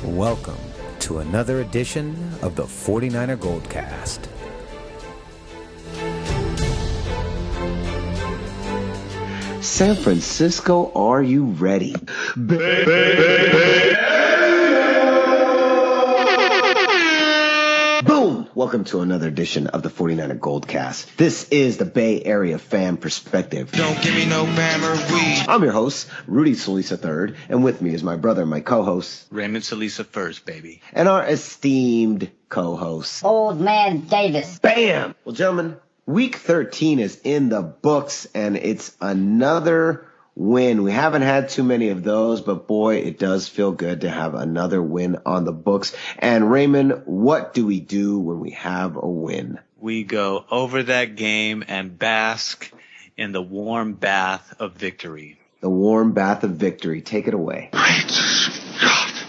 Welcome to another edition of the 49er Goldcast. San Francisco, are you ready? Boom! Welcome to another edition of the 49er Goldcast. This is the Bay Area fan perspective. Don't give me no Bammer weed. I'm your host, Rudy Solis III, and with me is my brother and my co-host, Raymond Salisa first, baby. and our esteemed co-host, Old Man Davis. Bam! Well, gentlemen, week 13 is in the books, and it's another win. We haven't had too many of those, but boy, it does feel good to have another win on the books. And Raymond, what do we do when we have a win? We go over that game and bask in the warm bath of victory. The warm bath of victory. Take it away.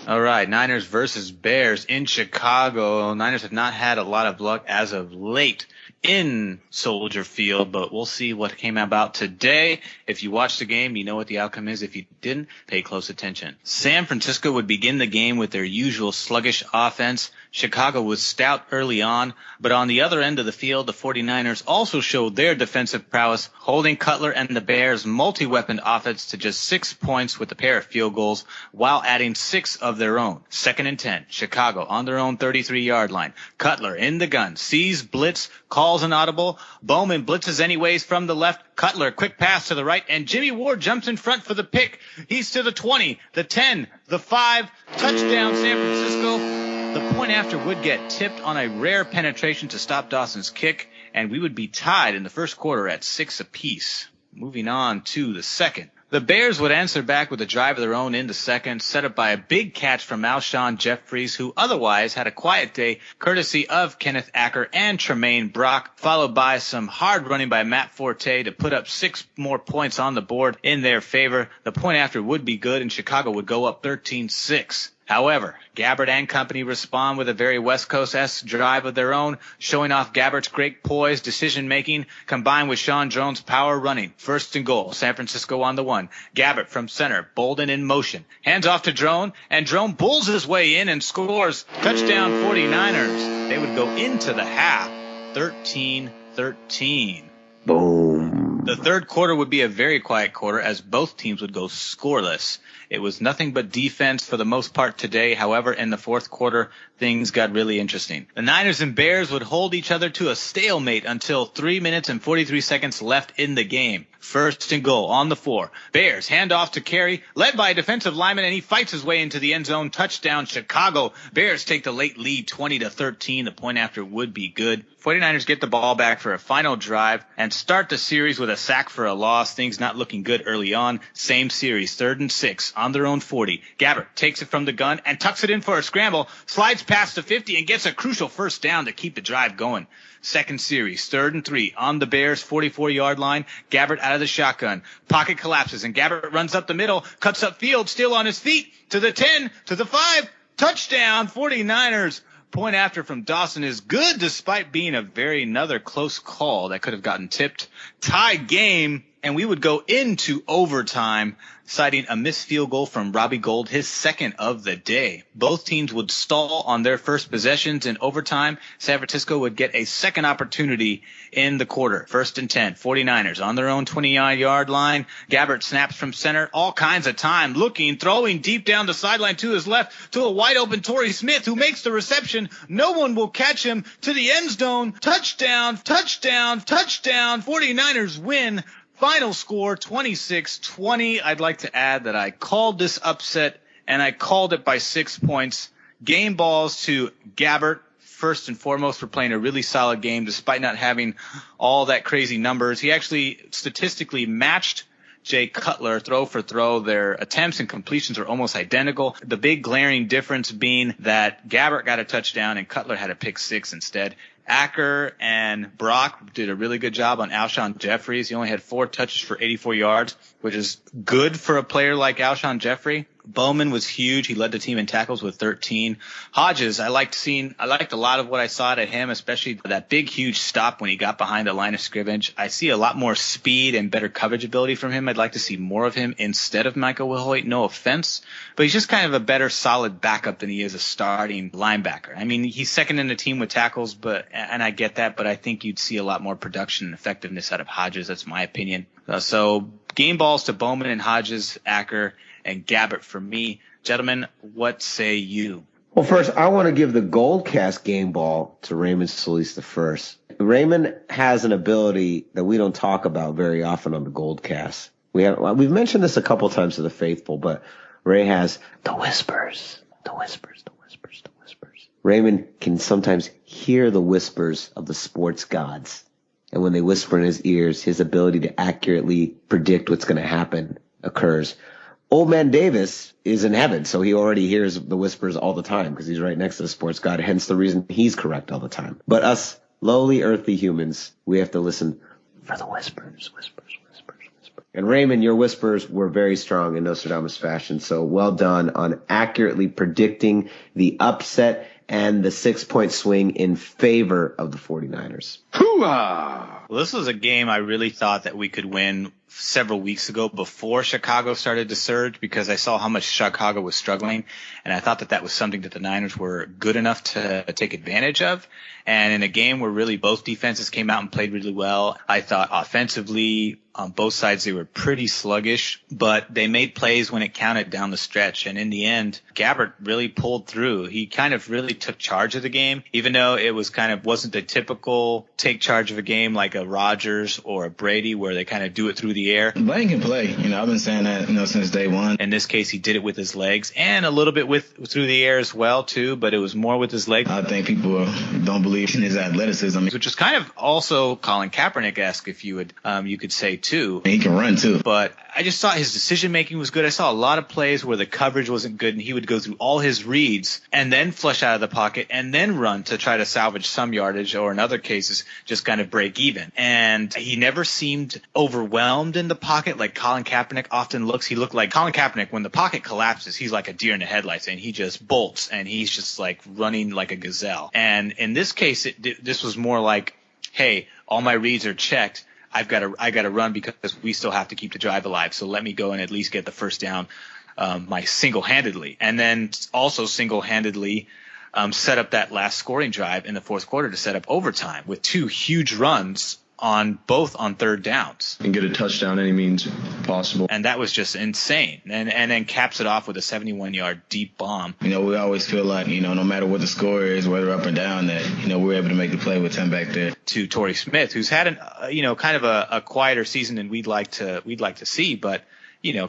All right, Niners versus Bears in Chicago. Niners have not had a lot of luck as of late in Soldier Field, but we'll see what came about today. If you watched the game, you know what the outcome is. If you didn't, pay close attention. San Francisco would begin the game with their usual sluggish offense. Chicago was stout early on, but on the other end of the field, the 49ers also showed their defensive prowess, holding Cutler and the Bears' multi-weapon offense to just 6 points with a pair of field goals, while adding 6 of their own. 2nd and 10, Chicago on their own 33-yard line. Cutler in the gun, sees blitz, calls an audible. Bowman blitzes anyways from the left. Cutler, quick pass to the right, and Jimmy Ward jumps in front for the pick. He's to the 20, the 10, the 5, touchdown San Francisco. The point after would get tipped on a rare penetration to stop Dawson's kick, and we would be tied in the first quarter at 6 apiece. Moving on to the second. The Bears would answer back with a drive of their own in the second, set up by a big catch from Alshon Jeffries, who otherwise had a quiet day, courtesy of Kenneth Acker and Tremaine Brock, followed by some hard running by Matt Forte to put up 6 more points on the board in their favor. The point after would be good, and Chicago would go up 13-6. However, Gabbert and company respond with a very West Coast-esque drive of their own, showing off Gabbert's great poise, decision-making, combined with Sean Jones' power running. 1st and goal, San Francisco on the 1. Gabbert from center, Bolden in motion. Hands off to Drone, and Drone bulls his way in and scores. Touchdown 49ers. They would go into the half, 13-13. Boom. The third quarter would be a very quiet quarter as both teams would go scoreless. It was nothing but defense for the most part today. However, in the fourth quarter, things got really interesting. The Niners and Bears would hold each other to a stalemate until 3 minutes and 43 seconds left in the game. 1st and goal on the 4. Bears hand off to Carey, led by a defensive lineman, and he fights his way into the end zone. Touchdown, Chicago. Bears take the late lead 20-13. The point after would be good. 49ers get the ball back for a final drive and start the series with a sack for a loss. Things not looking good early on. Same series, 3rd and 6 on their own 40. Gabbert takes it from the gun and tucks it in for a scramble, slides past the 50 and gets a crucial first down to keep the drive going. 2nd series, 3rd and 3 on the Bears' 44-yard line. Gabbert out of the shotgun. Pocket collapses, and Gabbert runs up the middle, cuts up field, still on his feet, to the 10, to the 5. Touchdown, 49ers. Point after from Dawson is good, despite being another close call that could have gotten tipped. Tie game, and we would go into overtime, citing a missed field goal from Robbie Gould, his 2nd of the day. Both teams would stall on their first possessions in overtime. San Francisco would get a second opportunity in the quarter. 1st and 10, 49ers on their own 20-yard line. Gabbert snaps from center, all kinds of time, looking, throwing deep down the sideline to his left to a wide-open Torrey Smith, who makes the reception. No one will catch him to the end zone. Touchdown, touchdown, touchdown. 49ers win. Final score, 26-20. I'd like to add that I called this upset, and I called it by 6 points. Game balls to Gabbert, first and foremost, for playing a really solid game despite not having all that crazy numbers. He actually statistically matched Jay Cutler throw for throw. Their attempts and completions are almost identical. The big glaring difference being that Gabbert got a touchdown and Cutler had a pick 6 instead. Acker and Brock did a really good job on Alshon Jeffries. He only had 4 touches for 84 yards, which is good for a player like Alshon Jeffrey. Bowman was huge. He led the team in tackles with 13. Hodges, I liked a lot of what I saw out of him, especially that big, huge stop when he got behind the line of scrimmage. I see a lot more speed and better coverage ability from him. I'd like to see more of him instead of Michael Wilhoit. No offense, but he's just kind of a better, solid backup than he is a starting linebacker. I mean, he's second in the team with tackles, and I get that, but I think you'd see a lot more production and effectiveness out of Hodges. That's my opinion. So game balls to Bowman and Hodges, Acker, and Gabbert for me. Gentlemen, what say you? Well, first, I want to give the Goldcast game ball to Raymond Solis the first. Raymond has an ability that we don't talk about very often on the Goldcast. We've mentioned this a couple times to the faithful, but Ray has the whispers. Raymond can sometimes hear the whispers of the sports gods. And when they whisper in his ears, his ability to accurately predict what's going to happen occurs. Old Man Davis is in heaven, so he already hears the whispers all the time because he's right next to the sports god, hence the reason he's correct all the time. But us lowly earthly humans, we have to listen for the whispers. And Raymond, your whispers were very strong in Nostradamus fashion, so well done on accurately predicting the upset and the 6-point swing in favor of the 49ers. Hoo-ah! Well, this was a game I really thought that we could win several weeks ago before Chicago started to surge because I saw how much Chicago was struggling, and I thought that was something that the Niners were good enough to take advantage of. And in a game where really both defenses came out and played really well, I thought offensively on both sides they were pretty sluggish, but they made plays when it counted down the stretch. And in the end, Gabbert really pulled through. He kind of really took charge of the game, even though it was wasn't the typical take charge of a game like a Rodgers or a Brady where they kind of do it through the air. Blaine can play. I've been saying that, since day one. In this case, he did it with his legs and a little bit through the air as well, too, but it was more with his legs. I think people don't believe in his athleticism. Which is kind of also Colin Kaepernick-esque, if you would, you could say, too. He can run, too. But I just thought his decision-making was good. I saw a lot of plays where the coverage wasn't good, and he would go through all his reads and then flush out of the pocket and then run to try to salvage some yardage, or in other cases, just kind of break even. And he never seemed overwhelmed in the pocket like Colin Kaepernick often looks. He looked like Colin Kaepernick, when the pocket collapses, he's like a deer in the headlights, and he just bolts, and he's just like running like a gazelle. And in this case, this was more like, hey, all my reads are checked. I got to run because we still have to keep the drive alive. So let me go and at least get the first down, single-handedly, and then also single-handedly set up that last scoring drive in the fourth quarter to set up overtime with two huge runs on third downs. And get a touchdown any means possible. And that was just insane. And then caps it off with a 71-yard deep bomb. We always feel like, no matter what the score is, whether up or down, that, we're able to make the play with 10 back there. To Torrey Smith, who's had kind of a quieter season than we'd like to see, but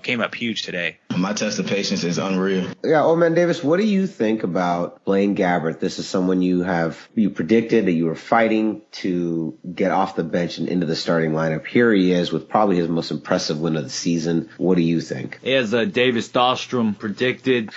came up huge today. My test of patience is unreal. Yeah, Old Man Davis, what do you think about Blaine Gabbert? This is someone you predicted that you were fighting to get off the bench and into the starting lineup. Here he is with probably his most impressive win of the season. What do you think? As Davis Dahlstrom predicted,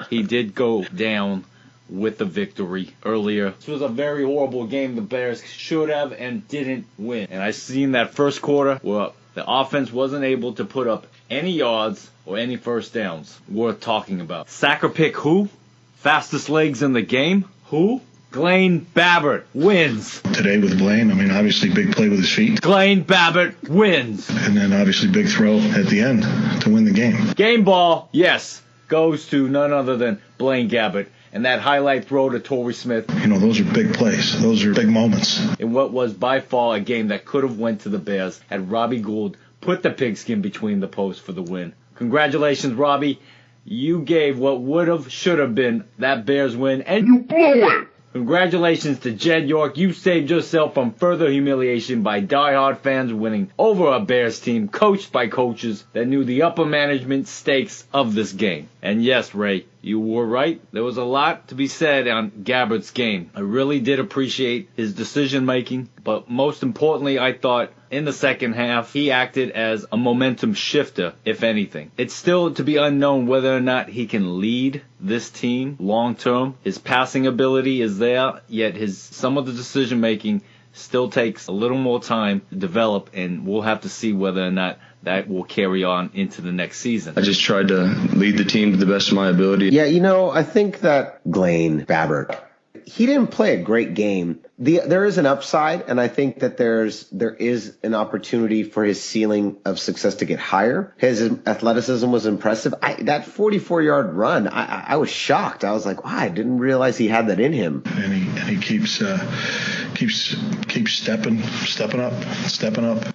he did go down with the victory earlier. This was a very horrible game the Bears should have and didn't win. And I seen that first quarter where the offense wasn't able to put up any yards or any first downs worth talking about. Sacker pick who? Fastest legs in the game? Who? Blaine Gabbert wins. Today with Blaine, obviously big play with his feet. Blaine Gabbert wins. And then obviously big throw at the end to win the game. Game ball, yes, goes to none other than Blaine Gabbert. And that highlight throw to Torrey Smith. Those are big plays. Those are big moments. In what was by far a game that could have went to the Bears had Robbie Gould put the pigskin between the posts for the win. Congratulations, Robbie. You gave what would have, should have been that Bears win, and you blew it. Congratulations to Jed York. You saved yourself from further humiliation by diehard fans winning over a Bears team coached by coaches that knew the upper management stakes of this game. And yes, Ray, you were right. There was a lot to be said on Gabbert's game. I really did appreciate his decision making, but most importantly, I thought in the second half, he acted as a momentum shifter, if anything. It's still to be unknown whether or not he can lead this team long term. His passing ability is there, yet some of the decision making still takes a little more time to develop, and we'll have to see whether or not that will carry on into the next season. I just tried to lead the team to the best of my ability. Yeah, I think that Blaine Gabbert, he didn't play a great game. There is an upside, and I think that there is an opportunity for his ceiling of success to get higher. His athleticism was impressive. That 44-yard run, I was shocked. I was like, wow, I didn't realize he had that in him. And he keeps stepping up.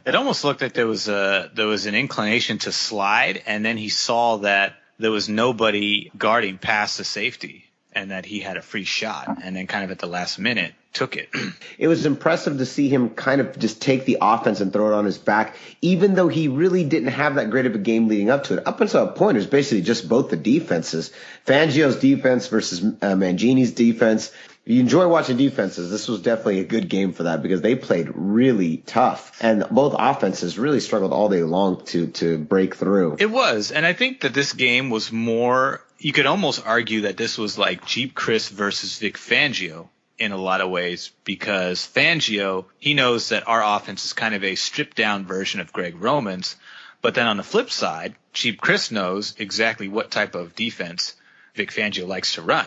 It almost looked like there was an inclination to slide, and then he saw that there was nobody guarding past the safety, and that he had a free shot, and then kind of at the last minute took it. It was impressive to see him kind of just take the offense and throw it on his back, even though he really didn't have that great of a game leading up to it. Up until a point, it was basically just both the defenses. Fangio's defense versus Mangini's defense. If you enjoy watching defenses, this was definitely a good game for that because they played really tough. And both offenses really struggled all day long to break through. It was. And I think that this game was more – you could almost argue that this was like Jeep Chris versus Vic Fangio in a lot of ways, because Fangio, he knows that our offense is kind of a stripped-down version of Greg Roman's. But then on the flip side, Jeep Chris knows exactly what type of defense Vic Fangio likes to run.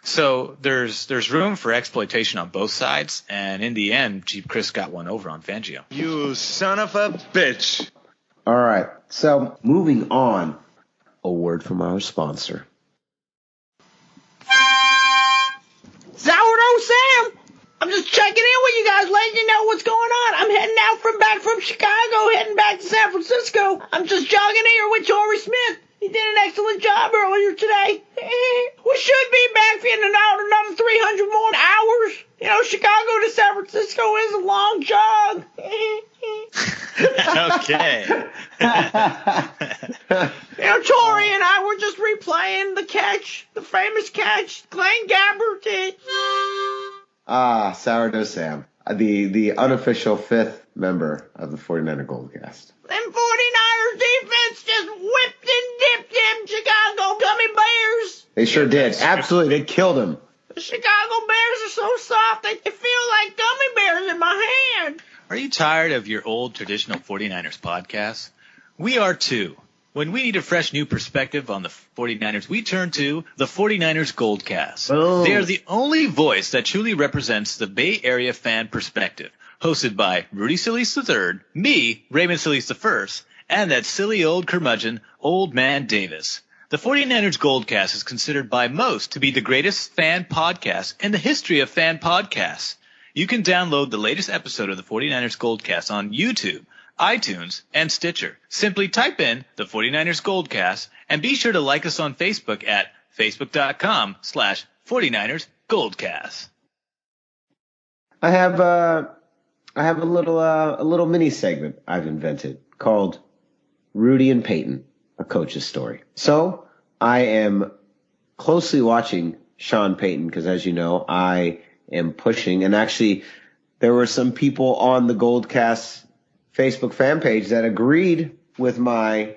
So there's room for exploitation on both sides, and in the end, Jeep Chris got one over on Fangio. You son of a bitch. All right, so moving on, a word from our sponsor. Sourdough Sam! I'm just checking in with you guys, letting you know what's going on. I'm heading back from Chicago, heading back to San Francisco. I'm just jogging here with Torrey Smith. He did an excellent job earlier today. We should be back in another 300 more hours. Chicago to San Francisco is a long jog. Okay. Torrey and I were just replaying the famous catch Blaine Gabbert did. Sourdough Sam, the unofficial fifth member of the 49er Goldcast. Them 49ers defense just whipped and dipped them Chicago Gummy Bears. They sure did. Absolutely, they killed him. The Chicago Bears are so soft they feel like gummy bears in my hand. Are you tired of your old traditional 49ers podcasts? We are too. When we need a fresh new perspective on the 49ers, we turn to the 49ers Goldcast. Boom. They are the only voice that truly represents the Bay Area fan perspective. Hosted by Rudy Solis III, me, Raymond Solis I, and that silly old curmudgeon, Old Man Davis. The 49ers Goldcast is considered by most to be the greatest fan podcast in the history of fan podcasts. You can download the latest episode of the 49ers Goldcast on YouTube, iTunes, and Stitcher. Simply type in the 49ers Goldcast and be sure to like us on Facebook at facebook.com/49ers Goldcast. I have a little mini segment I've invented called Rudy and Payton, a coach's story. So I am closely watching Sean Payton because, as you know, I am pushing. And actually, there were some people on the Goldcast Facebook fan page that agreed with my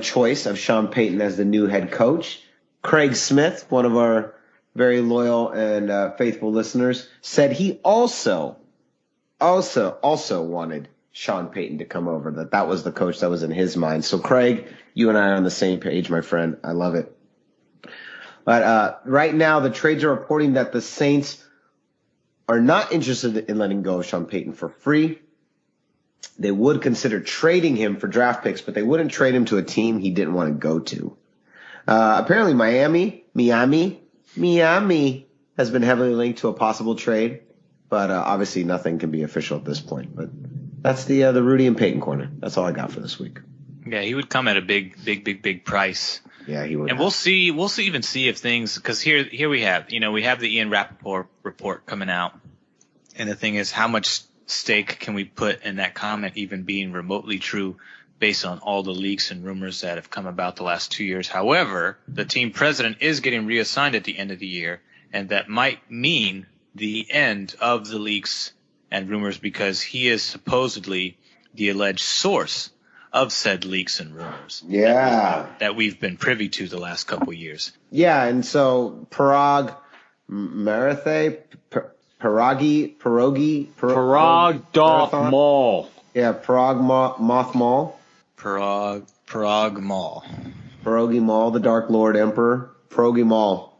choice of Sean Payton as the new head coach. Craig Smith, one of our very loyal and faithful listeners, said he also wanted Sean Payton to come over, that was the coach that was in his mind. So, Craig, you and I are on the same page, my friend. I love it. But right now, the trades are reporting that the Saints are not interested in letting go of Sean Payton for free. They would consider trading him for draft picks, but they wouldn't trade him to a team he didn't want to go to. Apparently, Miami has been heavily linked to a possible trade, but obviously nothing can be official at this point. But that's the Rudy and Payton corner. That's all I got for this week. Yeah, he would come at a big price. Yeah, he would. And we'll see if things, because here we have the Ian Rappaport report coming out, and the thing is, how much stake can we put in that comment even being remotely true based on all the leaks and rumors that have come about the last 2 years? However, the team president is getting reassigned at the end of the year, and that might mean the end of the leaks and rumors because he is supposedly the alleged source of said leaks and rumors. Yeah. That we've been privy to the last couple of years. Yeah, and so Paraag Mall. Yeah, Paraag Moth Mall Paraag Mall. Pierogi Mall, the Dark Lord Emperor. Pierogi Mall.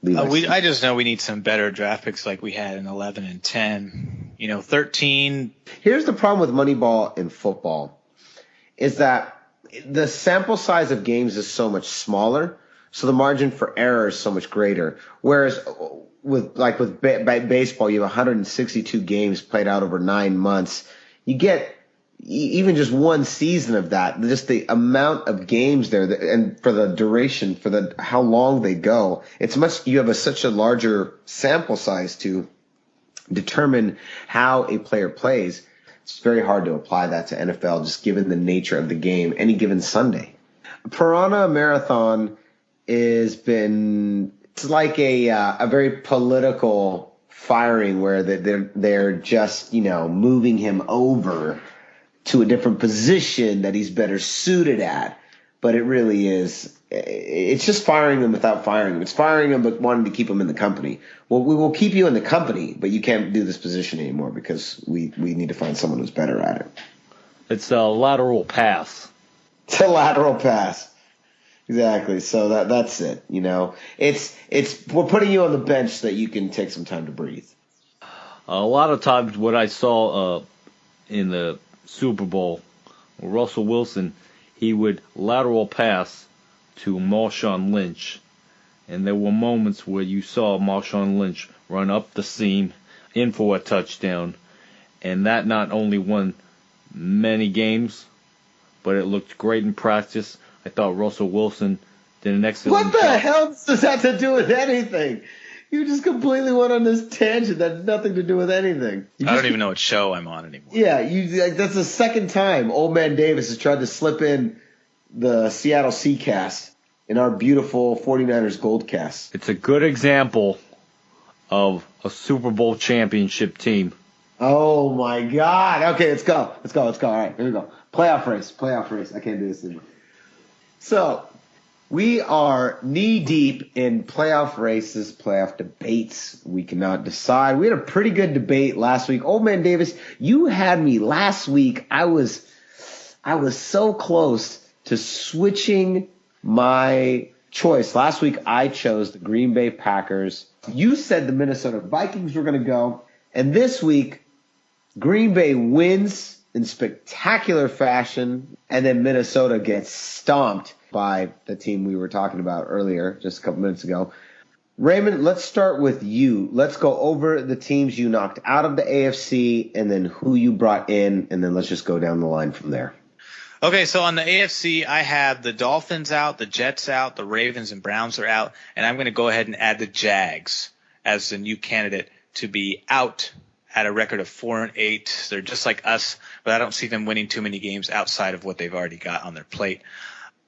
I just know we need some better draft picks like we had in 11 and 10. 13. Here's the problem with Moneyball in football is that the sample size of games is so much smaller, so the margin for error is so much greater. Whereas with baseball, you have 162 games played out over 9 months. You get even just one season of that, just the amount of games there, and for the duration, for how long they go, you have such a larger sample size to determine how a player plays. It's very hard to apply that to NFL, just given the nature of the game, any given Sunday. Piranha Marathon it's like a very political firing where they're just, moving him over to a different position that he's better suited at. But it really is, it's just firing him without firing him. It's firing him but wanting to keep him in the company. Well, we will keep you in the company, but you can't do this position anymore because we need to find someone who's better at it. It's a lateral pass. It's a lateral pass. Exactly. So that's it. We're putting you on the bench so that you can take some time to breathe. A lot of times what I saw in the Super Bowl, Russell Wilson, he would lateral pass to Marshawn Lynch. And there were moments where you saw Marshawn Lynch run up the seam in for a touchdown. And that not only won many games, but it looked great in practice. I thought Russell Wilson did an excellent job. What the hell does that have to do with anything? You just completely went on this tangent that had nothing to do with anything. I don't even know what show I'm on anymore. Yeah, that's the second time Old Man Davis has tried to slip in the Seattle Seacast in our beautiful 49ers Goldcast. It's a good example of a Super Bowl championship team. Oh, my God. Okay, let's go. All right, here we go. Playoff race. I can't do this anymore. So, we are knee-deep in playoff races, playoff debates. We cannot decide. We had a pretty good debate last week. Old Man Davis, you had me last week. I was so close to switching my choice. Last week, I chose the Green Bay Packers. You said the Minnesota Vikings were going to go. And this week, Green Bay wins in spectacular fashion, and then Minnesota gets stomped by the team we were talking about earlier, just a couple minutes ago. Raymond, let's start with you. Let's go over the teams you knocked out of the AFC and then who you brought in, and then let's just go down the line from there. Okay, so on the AFC, I have the Dolphins out, the Jets out, the Ravens and Browns are out, and I'm going to go ahead and add the Jags as the new candidate to be out at a record of 4-8. They're just like us, but I don't see them winning too many games outside of what they've already got on their plate.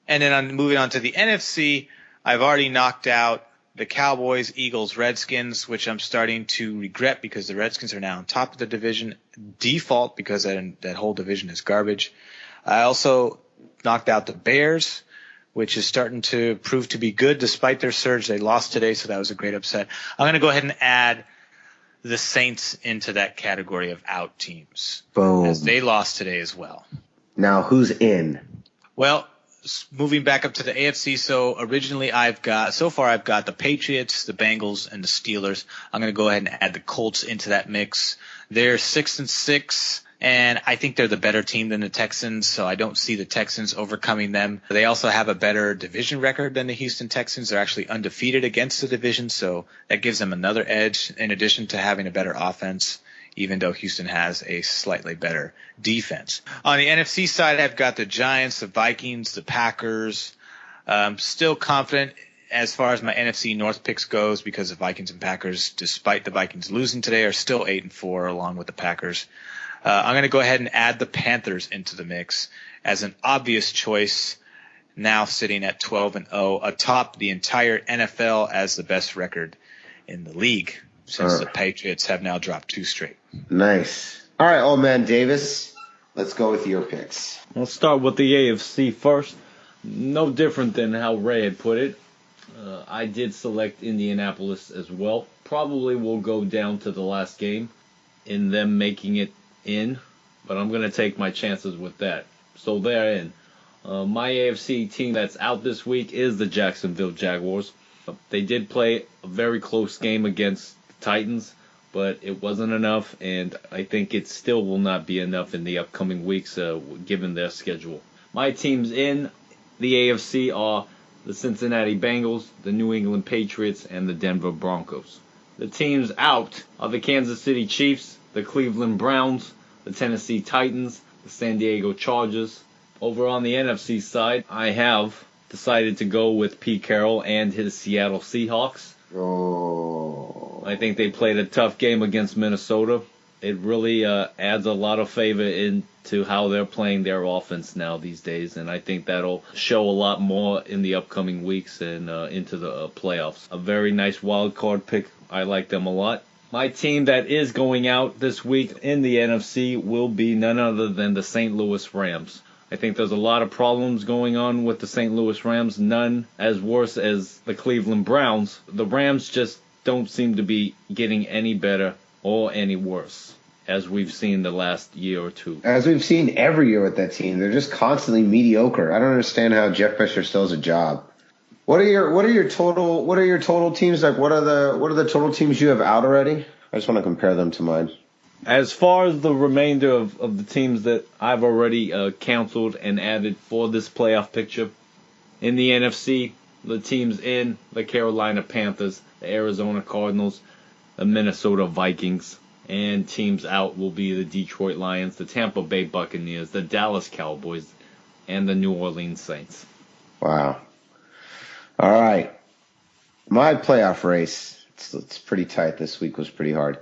And then moving on to the NFC, I've already knocked out the Cowboys, Eagles, Redskins, which I'm starting to regret because the Redskins are now on top of the division default because that whole division is garbage. I also knocked out the Bears, which is starting to prove to be good despite their surge. They lost today, so that was a great upset. I'm going to go ahead and add the Saints into that category of out teams. Boom. As they lost today as well. Now, who's in? Well, moving back up to the AFC, so originally I've got the Patriots, the Bengals, and the Steelers. I'm going to go ahead and add the Colts into that mix. They're 6-6, and I think they're the better team than the Texans, so I don't see the Texans overcoming them. They also have a better division record than the Houston Texans. They're actually undefeated against the division, so that gives them another edge in addition to having a better offense, even though Houston has a slightly better defense. On the NFC side, I've got the Giants, the Vikings, the Packers. Still confident as far as my NFC North picks goes because the Vikings and Packers, despite the Vikings losing today, are still 8-4 along with the Packers. I'm going to go ahead and add the Panthers into the mix as an obvious choice, now sitting at 12-0 atop the entire NFL as the best record in the league, since the Patriots have now dropped 2 straight. Nice. All right, Old Man Davis, let's go with your picks. Let's start with the AFC first. No different than how Ray had put it. I did select Indianapolis as well. Probably will go down to the last game in them making it in, but I'm going to take my chances with that. So they're in. My AFC team that's out this week is the Jacksonville Jaguars. They did play a very close game against the Titans, but it wasn't enough, and I think it still will not be enough in the upcoming weeks given their schedule. My teams in the AFC are the Cincinnati Bengals, the New England Patriots, and the Denver Broncos. The teams out are the Kansas City Chiefs, the Cleveland Browns, the Tennessee Titans, the San Diego Chargers. Over on the NFC side, I have decided to go with Pete Carroll and his Seattle Seahawks. Oh. I think they played a tough game against Minnesota. It really adds a lot of favor into how they're playing their offense now these days, and I think that'll show a lot more in the upcoming weeks and into the playoffs. A very nice wild card pick. I like them a lot. My team that is going out this week in the NFC will be none other than the St. Louis Rams. I think there's a lot of problems going on with the St. Louis Rams, none as worse as the Cleveland Browns. The Rams just don't seem to be getting any better or any worse, as we've seen the last year or two. As we've seen every year with that team, they're just constantly mediocre. I don't understand how Jeff Fisher still has a job. What are your total teams like? What are the total teams you have out already? I just want to compare them to mine. As far as the remainder of the teams that I've already counseled and added for this playoff picture, in the NFC, the teams in the Carolina Panthers, the Arizona Cardinals, the Minnesota Vikings, and teams out will be the Detroit Lions, the Tampa Bay Buccaneers, the Dallas Cowboys, and the New Orleans Saints. Wow. All right. My playoff race, it's pretty tight. This week was pretty hard.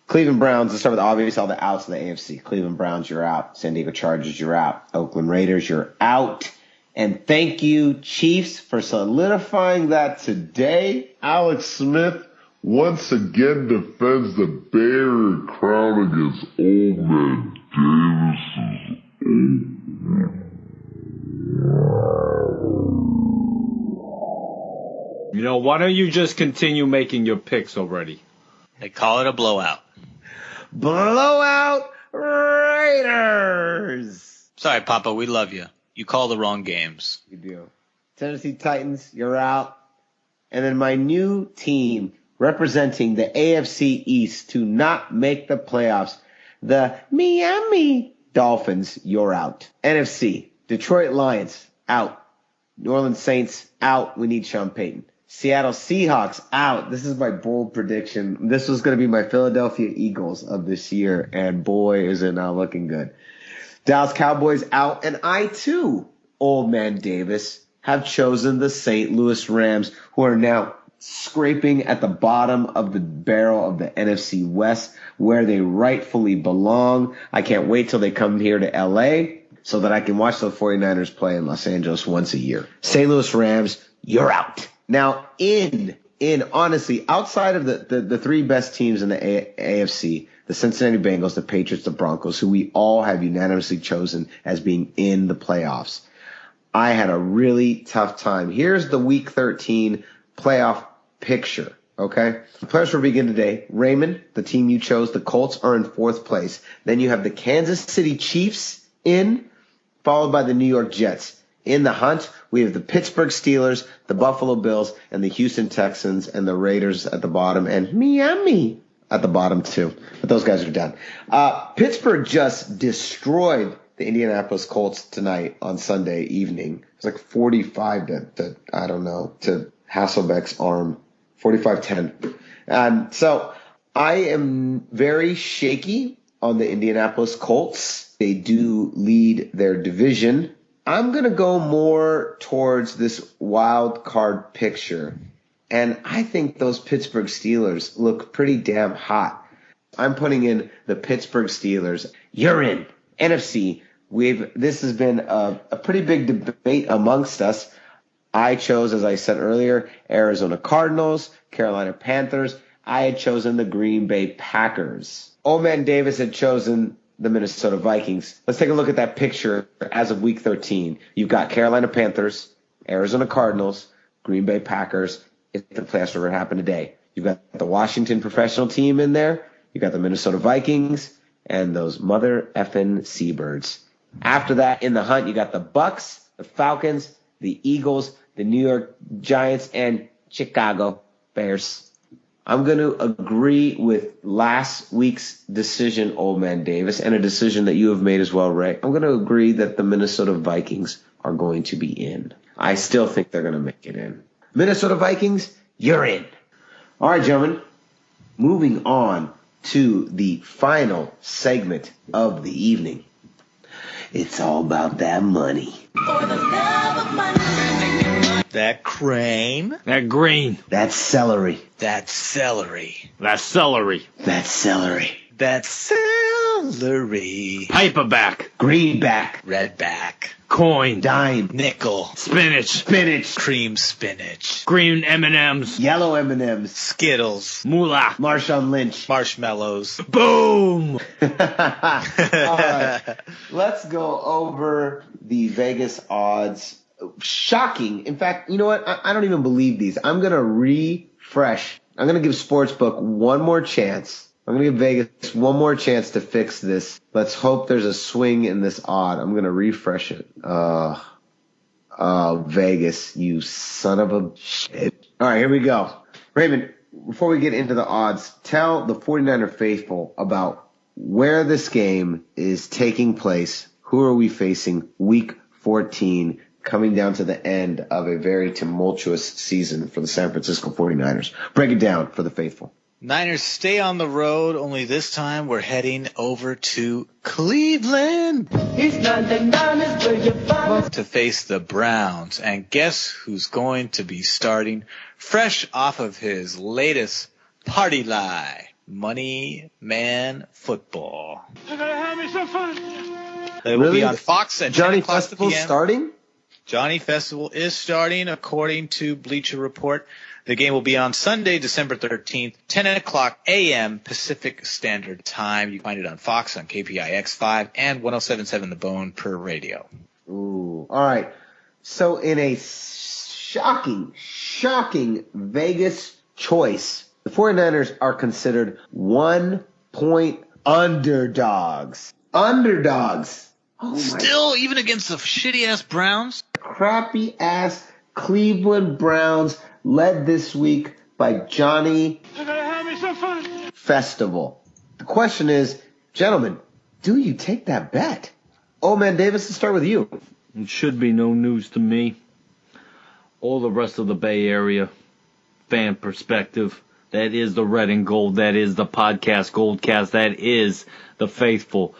Cleveland Browns, let's start with obvious, all the outs in the AFC. Cleveland Browns, you're out. San Diego Chargers, you're out. Oakland Raiders, you're out. And thank you, Chiefs, for solidifying that today. Alex Smith once again defends the Bear crown against Old Man Davis's You know, why don't you just continue making your picks already? They call it a blowout. Blowout Raiders. Sorry, Papa, we love you. You call the wrong games. You do. Tennessee Titans, you're out. And then my new team representing the AFC East to not make the playoffs, the Miami Dolphins, you're out. NFC, Detroit Lions, out. New Orleans Saints, out. We need Sean Payton. Seattle Seahawks, out. This is my bold prediction. This was going to be my Philadelphia Eagles of this year, and boy, is it not looking good. Dallas Cowboys, out. And I, too, Old Man Davis, have chosen the St. Louis Rams, who are now scraping at the bottom of the barrel of the NFC West, where they rightfully belong. I can't wait till they come here to L.A. so that I can watch the 49ers play in Los Angeles once a year. St. Louis Rams, you're out. Now, honestly, outside of the three best teams in the AFC, the Cincinnati Bengals, the Patriots, the Broncos, who we all have unanimously chosen as being in the playoffs, I had a really tough time. Here's the Week 13 playoff picture, okay? The players will begin today. Raymond, the team you chose, the Colts are in fourth place. Then you have the Kansas City Chiefs in, followed by the New York Jets. In the hunt, we have the Pittsburgh Steelers, the Buffalo Bills, and the Houston Texans, and the Raiders at the bottom, and Miami at the bottom too. But those guys are done. Pittsburgh just destroyed the Indianapolis Colts tonight on Sunday evening. It was like 45 to Hasselbeck's arm, 45-10. And so I am very shaky on the Indianapolis Colts. They do lead their division. I'm going to go more towards this wild card picture, and I think those Pittsburgh Steelers look pretty damn hot. I'm putting in the Pittsburgh Steelers. You're in. NFC, this has been a pretty big debate amongst us. I chose, as I said earlier, Arizona Cardinals, Carolina Panthers. I had chosen the Green Bay Packers. Old Man Davis had chosen the Minnesota Vikings. Let's take a look at that picture as of Week 13. You've got Carolina Panthers, Arizona Cardinals, Green Bay Packers. If the playoffs were to happen today, you've got the Washington professional team in there. You've got the Minnesota Vikings and those mother effing Seabirds. After that, in the hunt, you got the Bucks, the Falcons, the Eagles, the New York Giants, and Chicago Bears. I'm going to agree with last week's decision, Old Man Davis, and a decision that you have made as well, Ray. I'm going to agree that the Minnesota Vikings are going to be in. I still think they're going to make it in. Minnesota Vikings, you're in. All right, gentlemen. Moving on to the final segment of the evening. It's all about that money. For the love of money. That crane. That green. That's celery. That celery. That celery. That's celery. That celery. Paperback. Greenback. Redback. Coin. Dime. Nickel. Spinach. Spinach. Cream spinach. Green M&M's. Yellow M&M's. Skittles. Moolah. Marshawn Lynch. Marshmallows. Boom. All right. Let's go over the Vegas odds. Shocking. In fact, you know what? I don't even believe these. I'm going to refresh. I'm going to give Sportsbook one more chance. I'm going to give Vegas one more chance to fix this. Let's hope there's a swing in this odd. I'm going to refresh it. Vegas, you son of a shit. All right, here we go. Raymond, before we get into the odds, tell the 49er faithful about where this game is taking place. Who are we facing? Week 14, coming down to the end of a very tumultuous season for the San Francisco 49ers. Break it down for the faithful. Niners stay on the road, only this time we're heading over to Cleveland to face the Browns. And guess who's going to be starting fresh off of his latest party lie? Money Man Football. You're going to have me some fun. It will be on Fox at Johnny 10 o'clock Festival p.m. starting? Johnny Festival is starting, according to Bleacher Report. The game will be on Sunday, December 13th, 10 o'clock a.m. Pacific Standard Time. You can find it on Fox, on KPIX5, and 107.7 The Bone per radio. Ooh. All right. So in a shocking Vegas choice, the 49ers are considered 1-point underdogs. Underdogs. Oh Still, even against the shitty-ass Browns? Crappy-ass Cleveland Browns, led this week by Johnny Festival. The question is, gentlemen, do you take that bet? Old Man Davis, let's start with you. It should be no news to me. All the rest of the Bay Area, fan perspective, that is the red and gold, that is the podcast Goldcast, that is the faithful.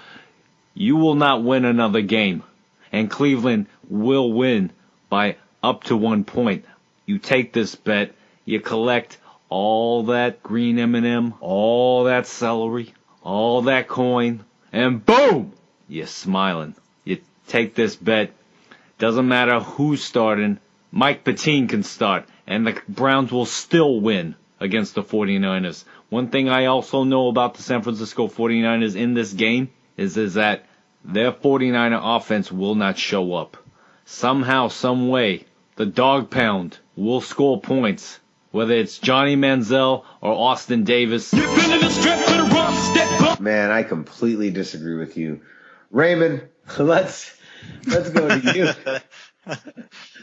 You will not win another game, and Cleveland will win by up to 1 point. You take this bet, you collect all that green M&M, all that celery, all that coin, and boom, you're smiling. You take this bet, doesn't matter who's starting, Mike Patine can start, and the Browns will still win against the 49ers. One thing I also know about the San Francisco 49ers in this game is that their 49er offense will not show up. Somehow, some way, the dog pound will score points, whether it's Johnny Manziel or Austin Davis. Man, I completely disagree with you. Raymond, let's go to you.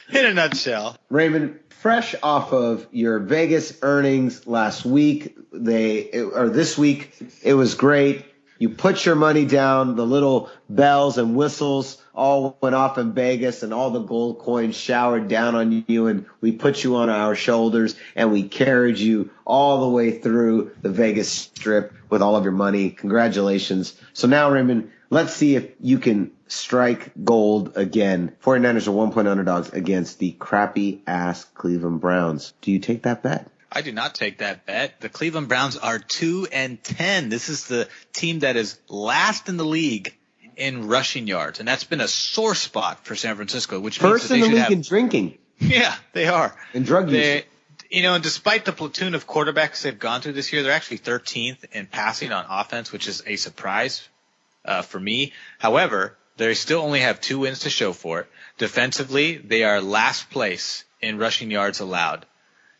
In a nutshell. Raymond, fresh off of your Vegas earnings last week, this week, it was great. You put your money down, the little bells and whistles all went off in Vegas, and all the gold coins showered down on you, and we put you on our shoulders, and we carried you all the way through the Vegas Strip with all of your money. Congratulations. So now, Raymond, let's see if you can strike gold again. 49ers are 1-point underdogs against the crappy-ass Cleveland Browns. Do you take that bet? I do not take that bet. The Cleveland Browns are 2-10. This is the team that is last in the league in rushing yards, and that's been a sore spot for San Francisco, which means first in the league in drinking. Yeah, they are. And drug use. And despite the platoon of quarterbacks they've gone through this year, they're actually 13th in passing on offense, which is a surprise for me. However, they still only have 2 wins to show for it. Defensively, they are last place in rushing yards allowed.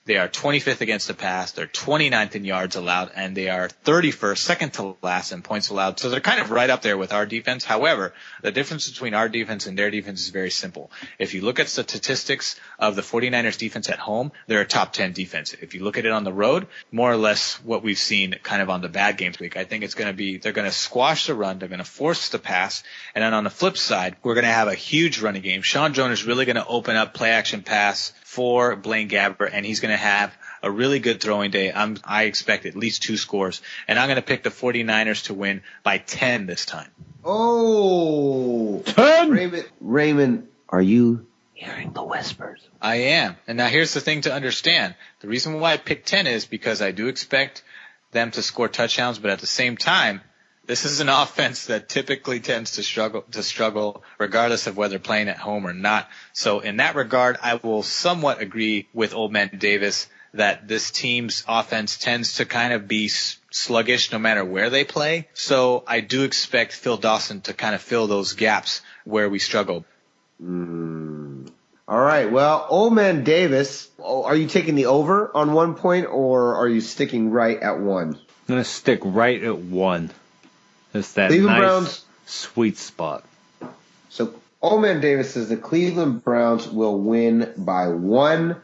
They are 25th against the pass. They're 29th in yards allowed, and they are 31st, second to last in points allowed. So they're kind of right up there with our defense. However, the difference between our defense and their defense is very simple. If you look at statistics of the 49ers defense at home, they're a top 10 defense. If you look at it on the road, more or less what we've seen kind of on the bad games week, I think it's going to be they're going to squash the run, they're going to force the pass, and then on the flip side, we're going to have a huge running game. Sean Jones is really going to open up play action pass for Blaine Gabbert, and he's going to have a really good throwing day. I expect at least 2 scores, and I'm going to pick the 49ers to win by 10 this time. Oh, 10! Raymond, are you hearing the whispers? I am. And now here's the thing to understand. The reason why I picked 10 is because I do expect them to score touchdowns, but at the same time, this is an offense that typically tends to struggle regardless of whether playing at home or not. So in that regard, I will somewhat agree with Old Man Davis that this team's offense tends to kind of be sluggish no matter where they play. So I do expect Phil Dawson to kind of fill those gaps where we struggle. All right. Well, Old Man Davis, are you taking the over on 1 point, or are you sticking right at 1? I'm going to stick right at 1. It's that Cleveland nice, Browns, sweet spot. So Old Man Davis says the Cleveland Browns will win by 1.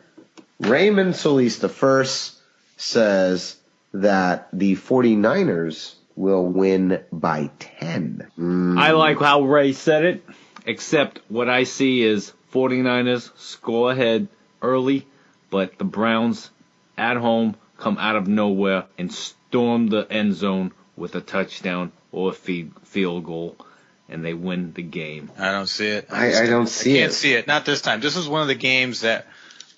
Raymond Solis the first says that the 49ers will win by 10. I like how Ray said it, except what I see is 49ers score ahead early, but the Browns at home come out of nowhere and storm the end zone with a touchdown or a field goal, and they win the game. I don't see it. I don't see it. I can't see it. Not this time. This is one of the games that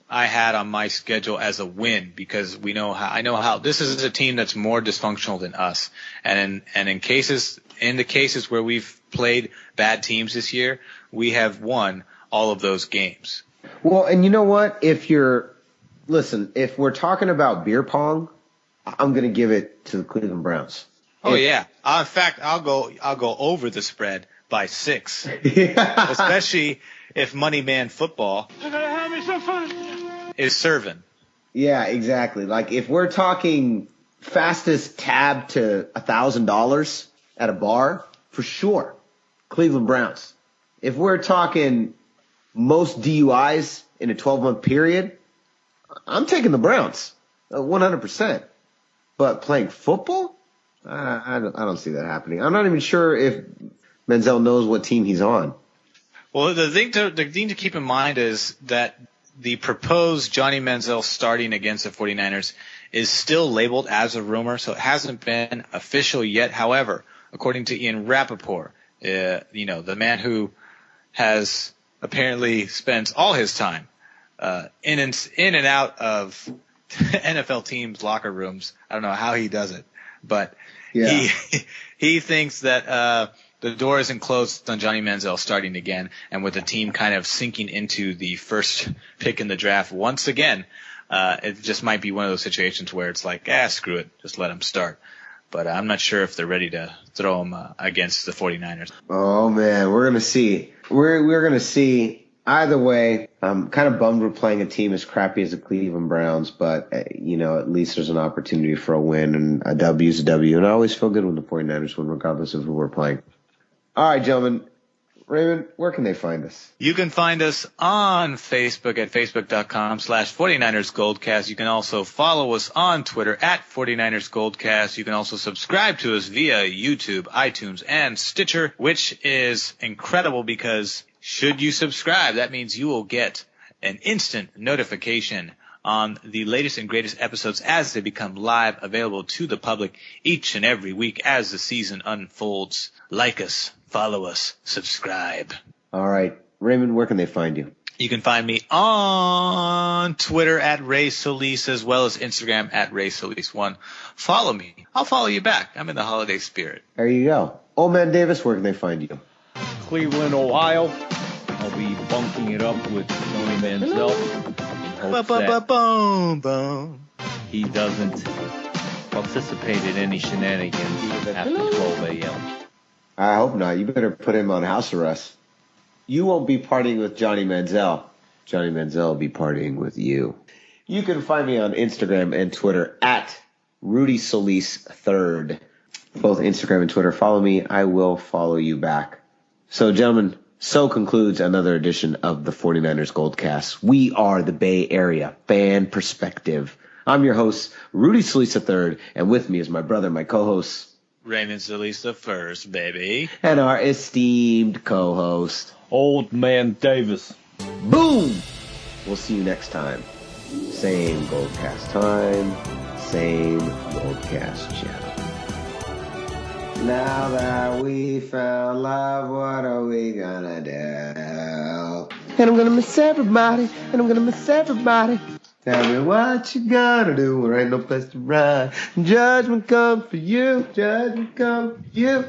I had on my schedule as a win because I know how this is a team that's more dysfunctional than us. And in the cases where we've played bad teams this year, we have won all of those games. Well, and you know what? If we're talking about beer pong, I'm going to give it to the Cleveland Browns. Oh yeah. In fact, I'll go over the spread by 6. Yeah. Especially if Money Man Football is serving. Yeah, exactly. Like if we're talking fastest tab to $1,000 at a bar, for sure, Cleveland Browns. If we're talking most DUIs in a 12-month period, I'm taking the Browns, 100%. But playing football, I don't see that happening. I'm not even sure if Menzel knows what team he's on. Well, the thing to keep in mind is that the proposed Johnny Manziel starting against the 49ers is still labeled as a rumor, so it hasn't been official yet. However, according to Ian Rappaport, the man who has apparently spent all his time in and out of NFL teams' locker rooms. I don't know how he does it, but yeah. he thinks that the door isn't closed on Johnny Manziel starting again, and with the team kind of sinking into the first pick in the draft once again, it just might be one of those situations where it's like, screw it, just let him start. But I'm not sure if they're ready to throw him against the 49ers. Oh, man, we're going to see. We're going to see. Either way, I'm kind of bummed we're playing a team as crappy as the Cleveland Browns, but, at least there's an opportunity for a win, and a W is a W. And I always feel good when the 49ers win, regardless of who we're playing. All right, gentlemen. Raymond, where can they find us? You can find us on Facebook at facebook.com/49ersGoldcast. You can also follow us on Twitter at 49ersGoldcast. You can also subscribe to us via YouTube, iTunes, and Stitcher, which is incredible because should you subscribe, that means you will get an instant notification on the latest and greatest episodes as they become live, available to the public each and every week as the season unfolds. Like us, follow us, subscribe. All right. Raymond, where can they find you? You can find me on Twitter at Ray Solis, as well as Instagram at Ray Solis1. Follow me. I'll follow you back. I'm in the holiday spirit. There you go. Old Man Davis, where can they find you? Cleveland, Ohio. I'll be bunking it up with Tony Manziel in hopes that he doesn't participate in any shenanigans after 12 a.m. I hope not. You better put him on house arrest. You won't be partying with Johnny Manziel. Johnny Manziel will be partying with you. You can find me on Instagram and Twitter at Rudy Solis III. Both Instagram and Twitter. Follow me. I will follow you back. So, gentlemen, so concludes another edition of the 49ers Goldcast. We are the Bay Area Fan Perspective. I'm your host, Rudy Solis III, and with me is my brother, my co-host, Raymond Solis the first, baby. and our esteemed co-host, Old Man Davis. Boom! We'll see you next time. Same Goldcast time, same Goldcast channel. Now that we found love, what are we gonna do? And I'm gonna miss everybody, and I'm gonna miss everybody. Tell me what you gonna do, there ain't no place to run. Judgment come for you, judgment come for you.